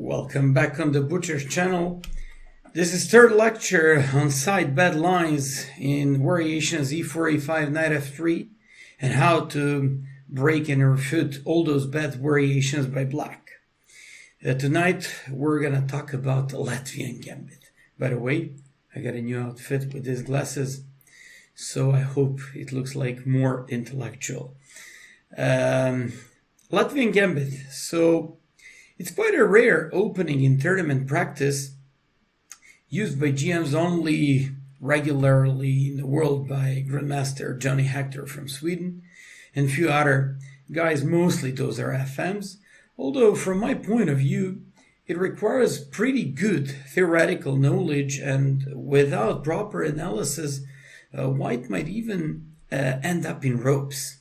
Welcome back on the Butcher's channel. This is third lecture on side bet lines in variations e4, e5, knight f3 and how to break and refute all those bet variations by black. Tonight we're gonna talk about the Latvian Gambit. By the way, I got a new outfit with these glasses, so I hope it looks like more intellectual. Latvian Gambit. So it's quite a rare opening in tournament practice, used by GMs only regularly in the world by Grandmaster Johnny Hector from Sweden and a few other guys, mostly those are FMs. Although from my point of view, it requires pretty good theoretical knowledge, and without proper analysis, white might even end up in ropes.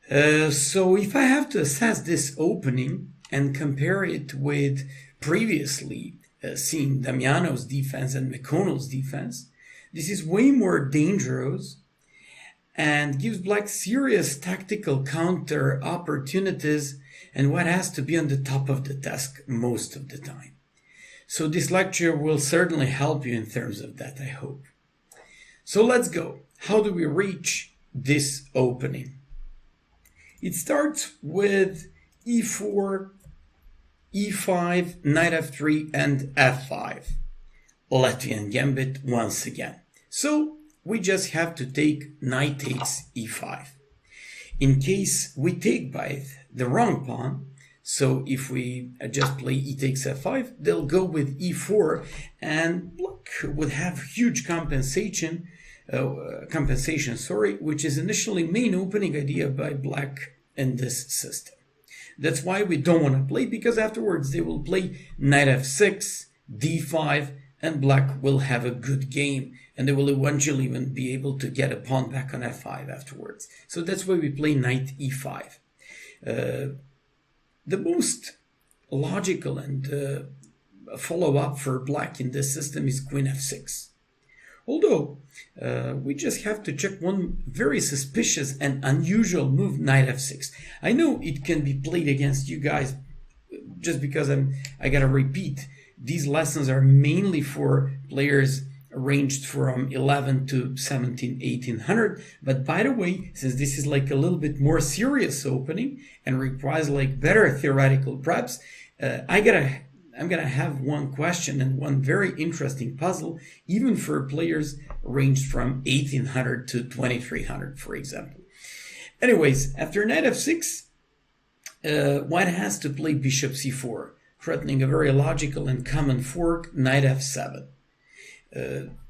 So if I have to assess this opening and compare it with previously seen Damiano's defense and McConnell's defense, this is way more dangerous and gives black serious tactical counter opportunities and what has to be on the top of the desk most of the time. So this lecture will certainly help you in terms of that, I hope. So let's go. How do we reach this opening? It starts with e4, e5, knight f3, and f5. Latvian Gambit once again. So we just have to take knight takes e5. In case we take by the wrong pawn, so if we just play e takes f5, they'll go with e4, and black would have huge compensation, which is initially main opening idea by black in this system. That's why we don't want to play, because afterwards they will play knight f6, d5, and black will have a good game, and they will eventually even be able to get a pawn back on f5 afterwards. So that's why we play knight e5. The most logical and follow-up for black in this system is queen f6. Although, we just have to check one very suspicious and unusual move, knight f6. I know it can be played against you guys just because I gotta repeat, these lessons are mainly for players ranged from 11 to 17, 1800. But by the way, since this is like a little bit more serious opening and requires like better theoretical preps, I'm gonna have one question and one very interesting puzzle, even for players ranged from 1800 to 2300, for example. Anyways, after knight f6, white has to play bishop c4, threatening a very logical and common fork, knight f7.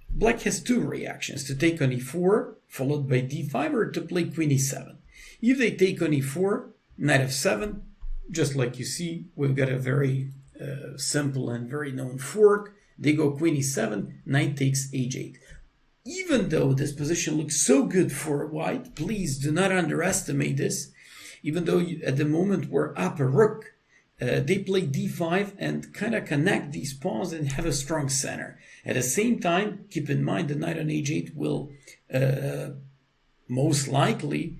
Black has two reactions: to take on e4, followed by d5, or to play queen e7. If they take on e4, knight f7, just like you see, we've got a very simple and very known fork. They go queen e7, knight takes h8. Even though this position looks so good for white, please do not underestimate this. Even though at the moment we're up a rook, they play d5 and kind of connect these pawns and have a strong center. At the same time, keep in mind the knight on h8 will most likely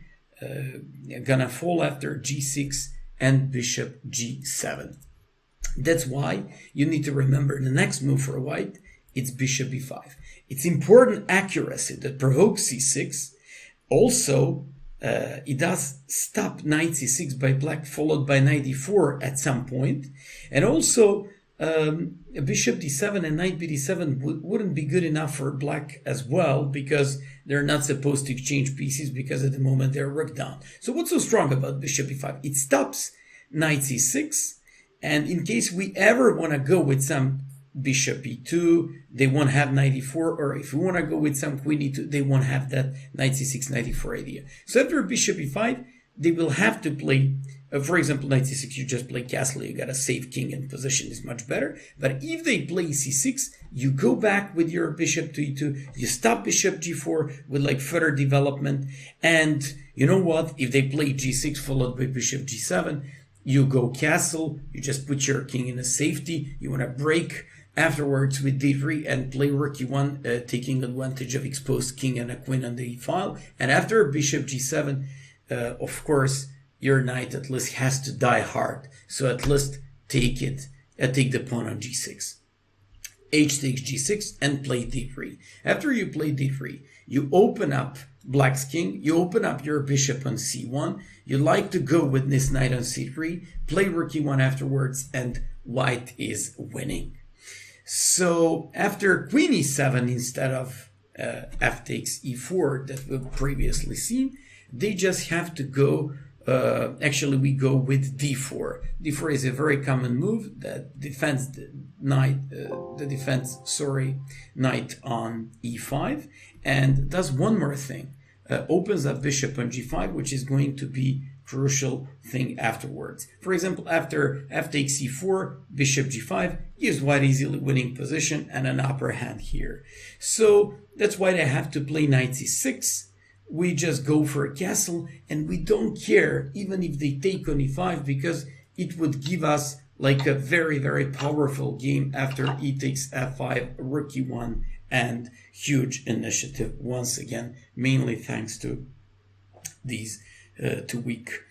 gonna fall after g6 and bishop g7. That's why you need to remember the next move for white, it's bishop e5. It's important accuracy that provokes c6. Also, it does stop knight c6 by black, followed by knight e4 at some point. And also, bishop d7 and knight bd7 wouldn't be good enough for black as well, because they're not supposed to exchange pieces, because at the moment they're rook down. So what's so strong about bishop e5? It stops knight c6. And in case we ever want to go with some bishop e2, they won't have knight e4, or if we want to go with some queen e2, they won't have that knight c6, knight e4 idea. So after bishop e5, they will have to play, for example, knight c6, you just play castle, you got a safe king in position, is much better. But if they play c6, you go back with your bishop to e2, you stop bishop g4 with like further development. And you know what? If they play g6 followed by bishop g7, you go castle, you just put your king in a safety, you want to break afterwards with d3 and play rook e1, taking advantage of exposed king and a queen on the e file. And after bishop g7, of course, your knight at least has to die hard. So at least take it take the pawn on g6. H takes g6 and play d3. After you play d3, you open up black's king, you open up your bishop on c1, you like to go with this knight on c3, play rook e1 afterwards, and white is winning. So after queen e7 instead of f takes e4 that we've previously seen, they just have to go, actually we go with d4. d4 is a very common move that defends the knight, knight on e5, and does one more thing, opens up bishop on g5, which is going to be crucial thing afterwards. For example, after f takes c4, bishop g5 gives white easily winning position and an upper hand here. So that's why they have to play knight c6. We just go for a castle, and we don't care even if they take on e5, because it would give us like a very, very powerful game after e takes f5, rook e1, and huge initiative once again, mainly thanks to these two weak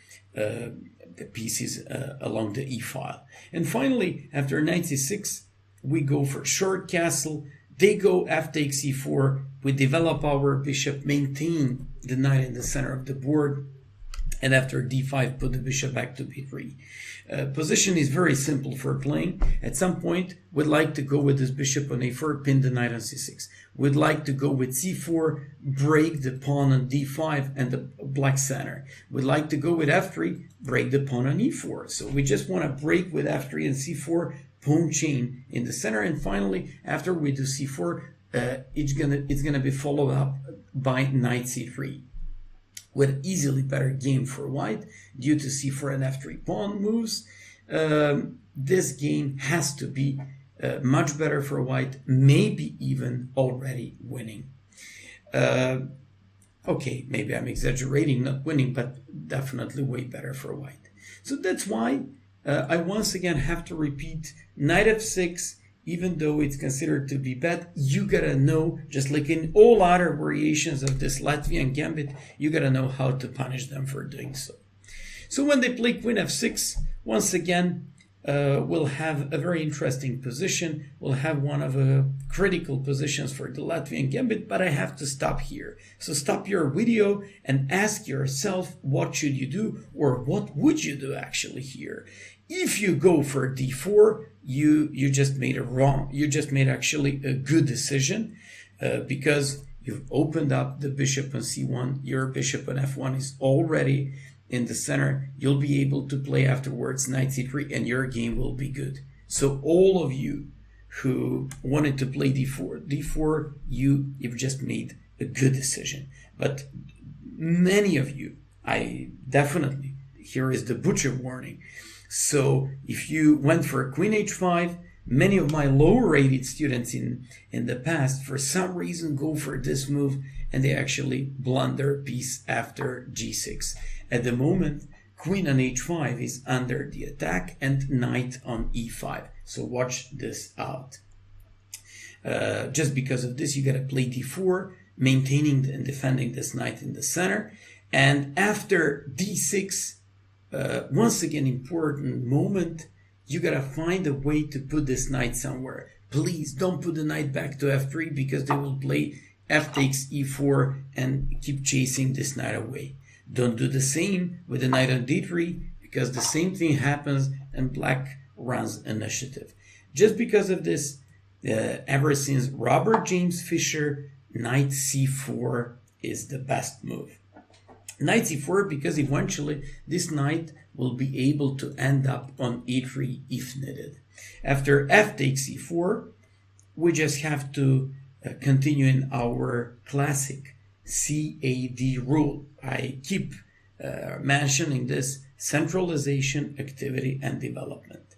pieces along the e file. And finally, after knight c6, we go for short castle. They go f takes e4. We develop our bishop, maintain the knight in the center of the board, and after d5, put the bishop back to b3. Position is very simple for playing. At some point, we'd like to go with this bishop on a4, pin the knight on c6. We'd like to go with c4, break the pawn on d5 and the black center. We'd like to go with f3, break the pawn on e4. So we just want to break with f3 and c4, pawn chain in the center. And finally, after we do c4, it's gonna be followed up by knight c3. With easily better game for white due to c4 and f3 pawn moves. This game has to be much better for white, maybe even already winning. Okay, maybe I'm exaggerating, not winning, but definitely way better for white. So that's why I once again have to repeat knight f6. Even though it's considered to be bad, you gotta know, just like in all other variations of this Latvian Gambit, you gotta know how to punish them for doing so. So when they play queen f6, once again, we'll have a very interesting position. We'll have one of the critical positions for the Latvian Gambit, but I have to stop here. So stop your video and ask yourself, what should you do, or what would you do actually here? If you go for d4, you just made actually a good decision, because you've opened up the bishop on c1. Your bishop on f1 is already in the center. You'll be able to play afterwards knight c3, and your game will be good. So all of you who wanted to play d4, you've just made a good decision. But many of you, here is the butcher warning. So if you went for queen h5, many of my lower rated students in the past, for some reason, go for this move, and they actually blunder piece after g6. At the moment, queen on h5 is under the attack, and knight on e5. So watch this out. Just because of this, you gotta play d4, maintaining and defending this knight in the center. And after d6, once again, important moment, you gotta find a way to put this knight somewhere. Please don't put the knight back to f3, because they will play f takes e4 and keep chasing this knight away. Don't do the same with the knight on d3, because the same thing happens and black runs initiative. Just because of this, ever since Robert James Fisher, knight c4 is the best move. Knight c4, because eventually this knight will be able to end up on e3 if needed. After f takes e4, we just have to continue in our classic CAD rule. I keep mentioning this: centralization, activity, and development.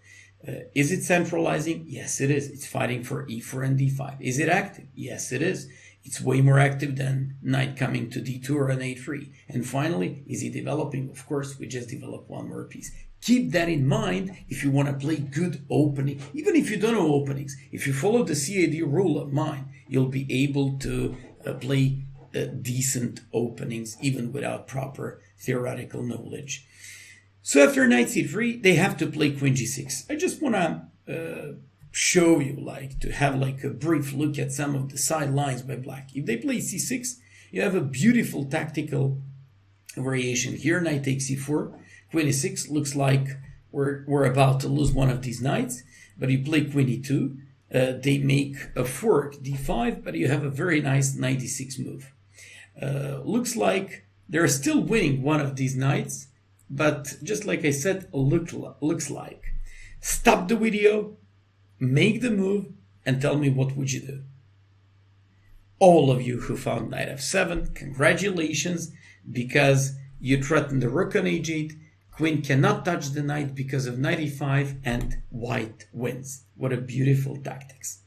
Is it centralizing? Yes, it is. It's fighting for e4 and d5. Is it active? Yes, it is. It's way more active than knight coming to d2 or an a3. And finally, is he developing? Of course, we just developed one more piece. Keep that in mind if you want to play good opening. Even if you don't know openings, if you follow the CAD rule of mine, you'll be able to play decent openings even without proper theoretical knowledge. So after knight c3, they have to play queen g6. I just want to show you, like to have like a brief look at some of the sidelines by black. If they play c6, you have a beautiful tactical variation here. Knight takes c4, queen e6, looks like we're about to lose one of these knights, but you play queen e2, they make a fork d5, but you have a very nice knight d6 move. Looks like they're still winning one of these knights, but just like I said, looks like. Stop the video, make the move, and tell me what would you do. All of you who found knight f7, congratulations, because you threatened the rook on h8, queen cannot touch the knight because of knight e5, and white wins. What a beautiful tactics.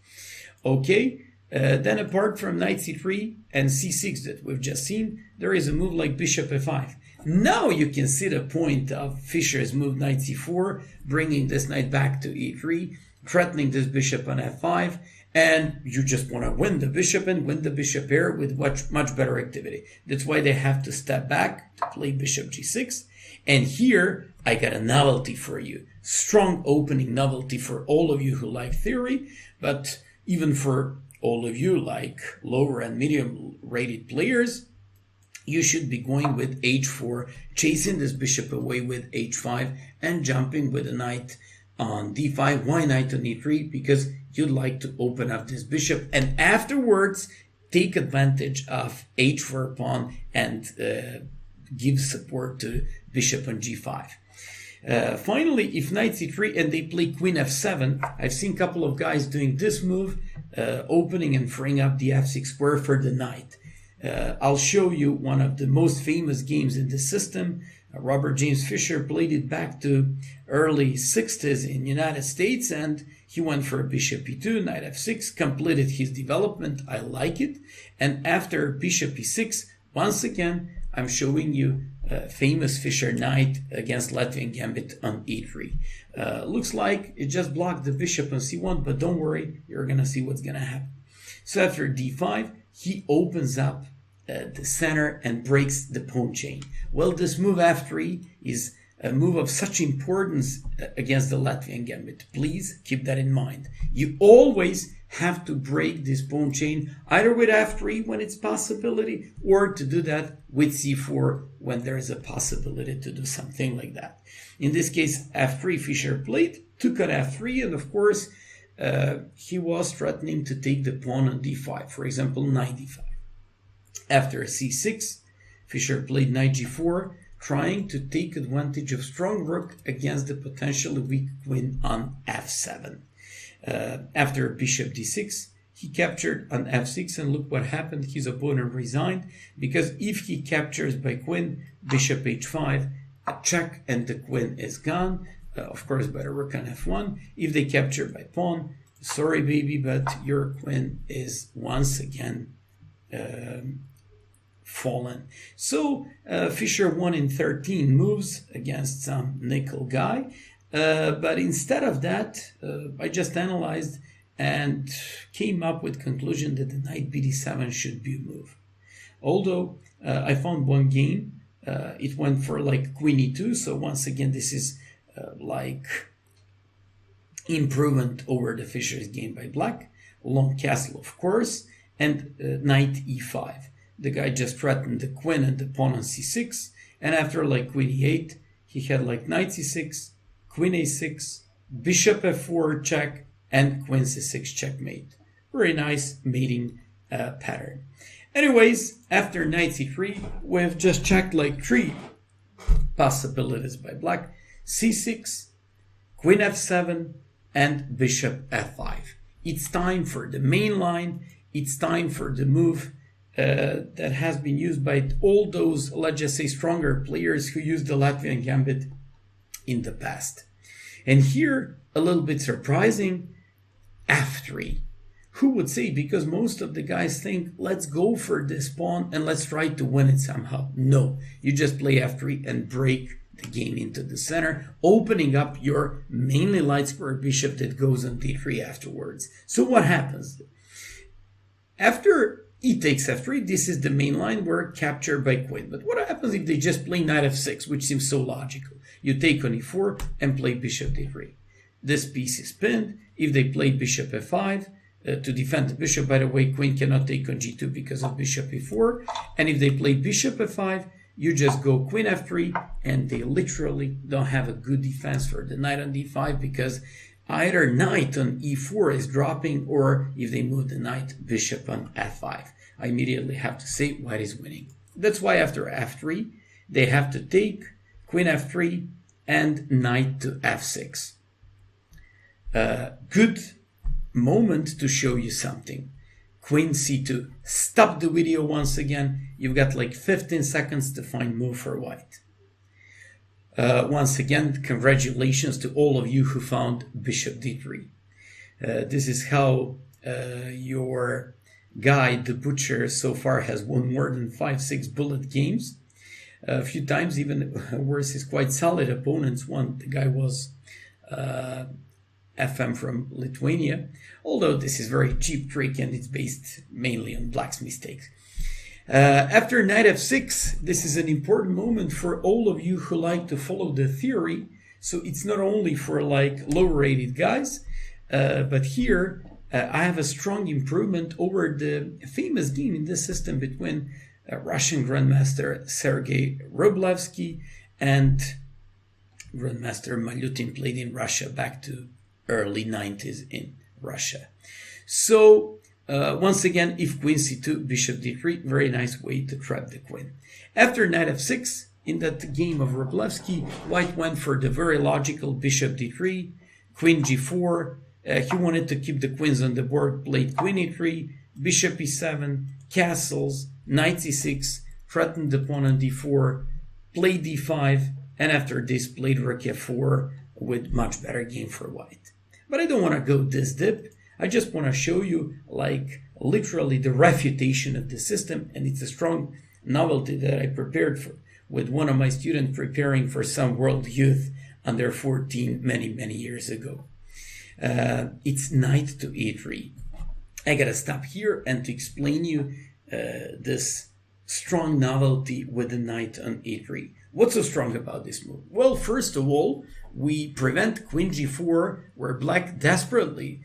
Okay, then apart from knight c3 and c6 that we've just seen, there is a move like bishop f5. Now you can see the point of Fischer's move knight c4, bringing this knight back to e3, threatening this bishop on f5, and you just want to win the bishop and win the bishop pair with much better activity. That's why they have to step back to play bishop g6. And here I got a novelty for you. Strong opening novelty for all of you who like theory, but even for all of you like lower and medium rated players, you should be going with h4, chasing this bishop away with h5, and jumping with a knight on d5. Why knight on e3? Because you'd like to open up this bishop, and afterwards take advantage of h4 pawn and give support to bishop on g5. Finally, if knight c3 and they play queen f7, I've seen a couple of guys doing this move, opening and freeing up the f6 square for the knight. I'll show you one of the most famous games in the system. Robert James Fischer played it back to early 60s in United States, and he went for bishop e2, knight f6, completed his development. I like it. And after bishop e6, once again, I'm showing you famous Fischer knight against Latvian Gambit on e3. Looks like it just blocked the bishop on c1, but don't worry, you're going to see what's going to happen. So after d5, he opens up the center and breaks the pawn chain. Well, this move f3 is a move of such importance against the Latvian Gambit. Please keep that in mind. You always have to break this pawn chain, either with f3 when it's possibility, or to do that with c4 when there is a possibility to do something like that. In this case, f3 Fischer played, took on f3, and of course, he was threatening to take the pawn on d5, for example, knight d5. After c6, Fischer played knight g4, trying to take advantage of strong rook against the potentially weak queen on f7. After bishop d6, he captured on f6, and look what happened. His opponent resigned, because if he captures by queen, bishop h5, a check and the queen is gone. Of course, by the rook on f1. If they capture by pawn, sorry baby, but your queen is once again fallen. So Fischer won in 13 moves against some nickel guy. But instead of that, I just analyzed and came up with conclusion that the knight bd7 should be a move. Although I found one game, it went for like queen e2. So once again, this is like improvement over the Fischer's game by black. Long castle, of course, and knight e5. The guy just threatened the queen and the pawn on c6, and after like queen e8, he had like knight c6, queen a6, bishop f4 check, and queen c6 checkmate. Very nice mating pattern. Anyways, after knight c3, we've just checked like 3 possibilities by black: c6, queen f7, and bishop f5. It's time for the main line. It's time for the move that has been used by all those, let's just say, stronger players who used the Latvian Gambit in the past. And here, a little bit surprising, f3. Who would say? Because most of the guys think, let's go for this pawn and let's try to win it somehow. No, you just play f3 and break the game into the center, opening up your mainly light square bishop that goes on d3 afterwards. So what happens? After e takes f3, this is the main line where captured by queen. But what happens if they just play knight f6, which seems so logical? You take on e4 and play bishop d3. this piece is pinned. If they play bishop f5, to defend the bishop, by the way, queen cannot take on g2 because of bishop e4. And if they play bishop f5, you just go queen f3, and they literally don't have a good defense for the knight on d5, because either knight on e4 is dropping, or if they move the knight, bishop on f5. I immediately have to say white is winning. That's why after f3, they have to take queen f3 and knight to f6. Good moment to show you something. Queen c2. Stop the video once again. You've got like 15 seconds to find move for white. Once again, congratulations to all of you who found bishop d3. This is how your guy, the butcher, so far has won more than 5-6 bullet games. A few times, even worse, his quite solid opponents won. The guy was FM from Lithuania, although this is a very cheap trick and it's based mainly on black's mistakes. After knight f6, this is an important moment for all of you who like to follow the theory. So it's not only for like low-rated guys, but here I have a strong improvement over the famous game in this system between Russian Grandmaster Sergei Rublevsky and Grandmaster Malyutin, played in Russia back to early 90s in Russia. So once again, if queen c2, bishop d3, very nice way to trap the queen. After knight f6, in that game of Rublevsky, white went for the very logical bishop d3, queen g4. He wanted to keep the queens on the board, played queen e3, bishop e7, castles, knight c6, threatened the pawn on d4, played d5, and after this played rook f4 with much better game for white. But I don't want to go this deep. I just want to show you like literally the refutation of the system, and it's a strong novelty that I prepared for with one of my students preparing for some world youth under 14 many years ago. It's knight to e3. I gotta stop here and to explain you this strong novelty with the knight on e3. What's so strong about this move? Well, first of all, we prevent queen g4, where black desperately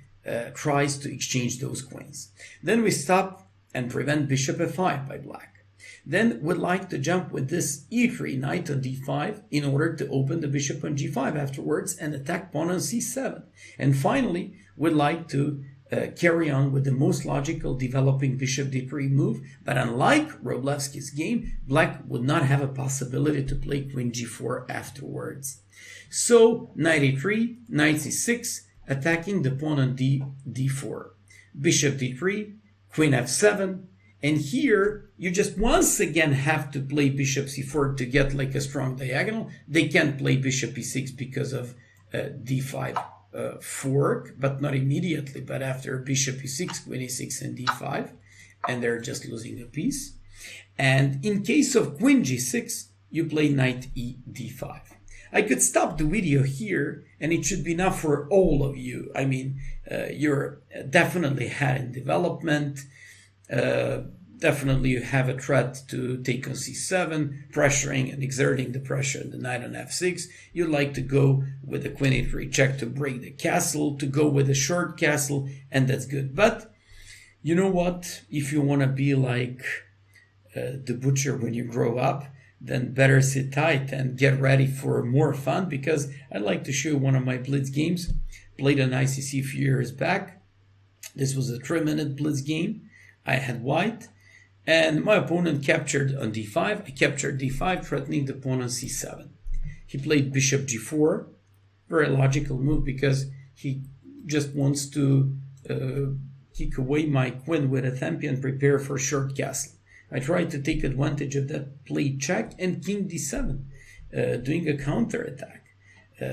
tries to exchange those queens. Then we stop and prevent bishop f5 by black. Then we'd like to jump with this e3, knight on d5, in order to open the bishop on g5 afterwards and attack pawn on c7. And finally, we'd like to carry on with the most logical developing bishop d3 move, but unlike Rublevsky's game, black would not have a possibility to play queen g4 afterwards. So knight e3, knight c6, attacking the pawn on d4, bishop d3, queen f7, and here you just once again have to play bishop c4 to get like a strong diagonal. They can't play bishop e6 because of d5 fork, but not immediately, but after bishop e6, queen e6 and d5, and they're just losing a piece. And in case of queen g6, you play knight e d5. I could stop the video here and it should be enough for all of you. I mean, you're definitely ahead in development. Definitely you have a threat to take on c7, pressuring and exerting the pressure on the knight on f6. You'd like to go with the queen e3 check to break the castle, to go with a short castle, and that's good. But you know what? If you want to be like the butcher when you grow up, then better sit tight and get ready for more fun, because I'd like to show you one of my blitz games. Played on ICC a few years back. This was a 3-minute blitz game. I had white, and my opponent captured on d5. I captured d5, threatening the pawn on c7. He played bishop g4. Very logical move, because he just wants to kick away my queen with a tempi and prepare for short castle. I tried to take advantage of that play check and king d7, doing a counter attack.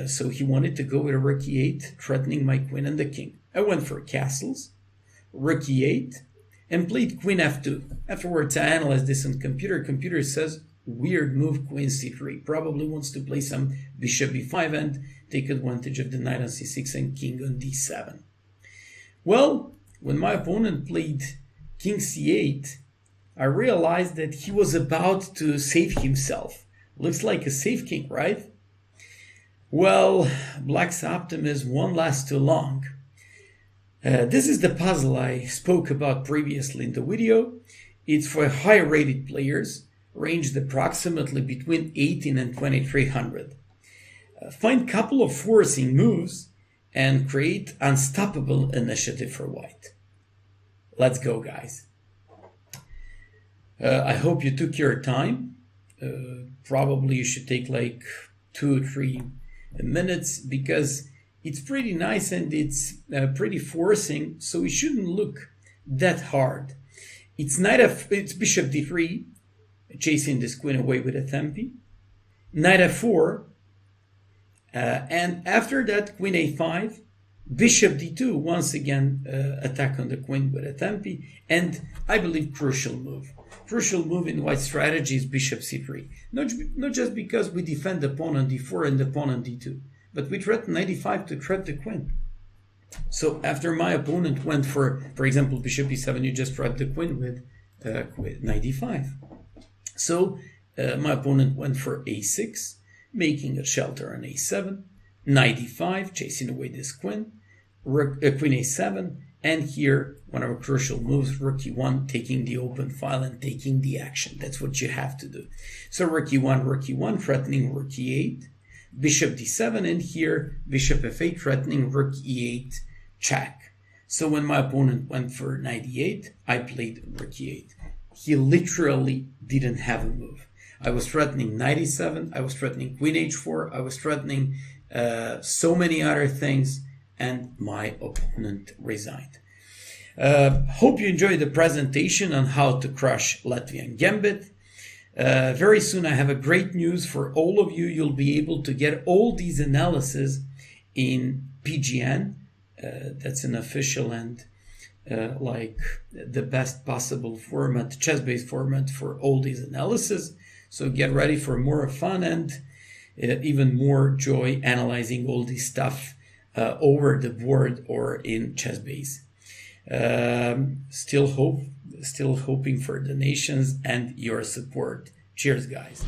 So he wanted to go with a rook e8, threatening my queen and the king. I went for castles, rook e8, and played queen f2. Afterwards, I analyzed this on computer. Computer says, weird move, queen c3. Probably wants to play some bishop b5 and take advantage of the knight on c6 and king on d7. Well, when my opponent played king c8, I realized that he was about to save himself. Looks like a safe king, right? Well, Black's optimism won't last too long. This is the puzzle I spoke about previously in the video. It's for high-rated players, ranged approximately between 18 and 2300. Find a couple of forcing moves and create unstoppable initiative for white. Let's go, guys. I hope you took your time. Probably you should take like 2 or 3 minutes because it's pretty nice and it's pretty forcing, so it shouldn't look that hard. It's bishop d3, chasing this queen away with a tempi. Knight f4, and after that queen a5, bishop d2, once again attack on the queen with a tempi, and I believe crucial move. Crucial move in white strategy is bishop c3. Not just because we defend the pawn on d4 and the pawn on d2, but we threaten knight e5 to trap the queen. So after my opponent went for example, bishop e7, you just trap the queen with knight e5. So my opponent went for a6, making a shelter on a7, knight e5, chasing away this queen, queen a7, and here one of our crucial moves, rook e1, taking the open file and taking the action. That's what you have to do. So rook e1, threatening rook e8, bishop d7, and here bishop f8, threatening rook e8 check. So when my opponent went for knight e8, I played rook e8. He literally didn't have a move. I was threatening knight e7, I was threatening queen h4, I was threatening so many other things, and my opponent resigned. Hope you enjoyed the presentation on how to crush Latvian Gambit. Very soon I have a great news for all of you. You'll be able to get all these analyses in PGN. That's an official and like the best possible format, chess-based format for all these analyses. So get ready for more fun and even more joy analyzing all this stuff over the board or in chess-base. Still hoping for donations and your support. Cheers, guys.